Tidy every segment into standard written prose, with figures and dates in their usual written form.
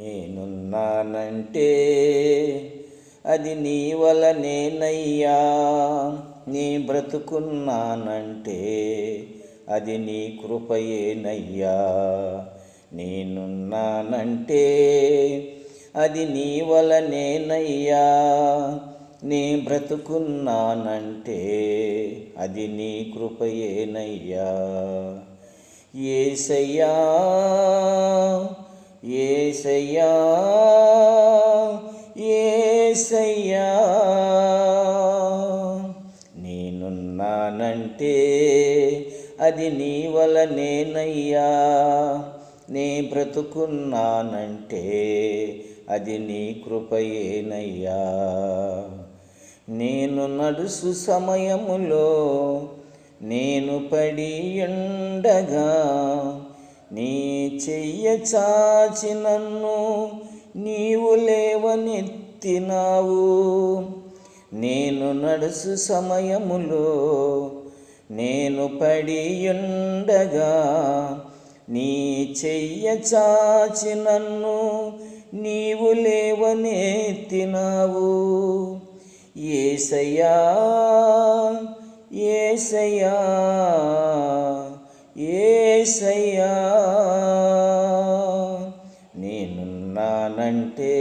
నేనున్నానంటే అది నీ వలనేనయ్యా. నీ బ్రతుకున్నానంటే అది నీ కృపయేనయ్యా. నేనున్నానంటే అది నీ వలనేనయ్యా. నీ బ్రతుకున్నానంటే అది నీ కృపయేనయ్యా. యేసయ్యా యేసయ్యా యేసయ్యా, నేనున్నానంటే అది నీ వలనేనయ్యా. నీ బ్రతుకున్నానంటే అది నీ కృపయేనయ్యా. నేను నడుసు సమయములో నేను పడి ఉండగా నీ చెయ్య చాచి నన్ను నీవు లేవనెత్తినావు. నేను నడుసు సమయములో నేను పడి ఉండగా నీ చెయ్య చాచి నన్ను నీవు లేవనెత్తినావు. యేసయ్యా యేసయ్యా యేసయ్యా, నేనున్నానంటే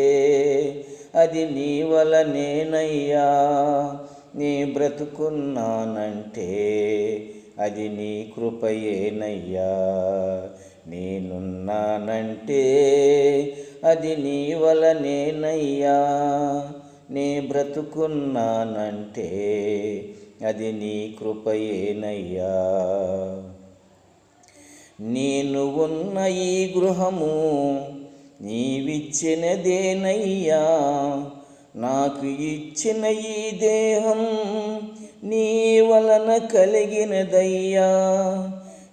అది నీ వలనేనయ్యా. నీ బ్రతుకున్నానంటే అది నీ కృపయేనయ్యా. నేనున్నానంటే అది నీ వలనేనయ్యా. నీ బ్రతుకున్నానంటే అది నీ కృపయేనయ్యా. నేను ఉన్న ఈ గృహము నీవిచ్చినదేనయ్యా. నాకు ఇచ్చిన ఈ దేహం నీ వలన కలిగినదయ్యా.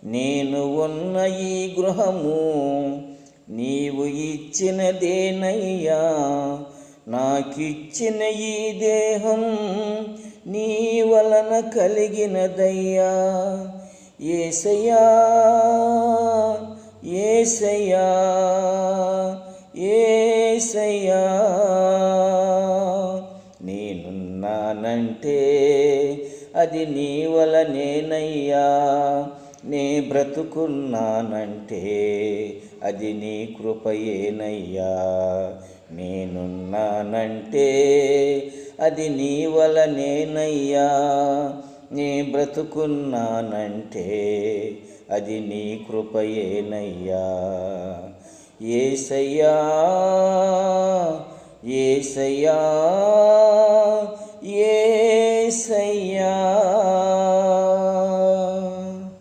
నేను ఉన్న ఈ గృహము నీవు ఇచ్చినదేనయ్యా. నాకిచ్చిన ఈ దేహం నీ వలన కలిగినదయ్యా. యేసయ్యా యేసయ్యా యేసయ్యా, నేనున్నానంటే అది నీ వలనేనయ్యా. నీ బ్రతుకున్నానంటే అది నీ కృపయేనయ్యా. నేనున్నానంటే అది నీ వలనేనయ్యా. నీ బ్రతుకున్నానంటే అది నీ కృపయేనయ్యా. యేసయ్యా యేసయ్యా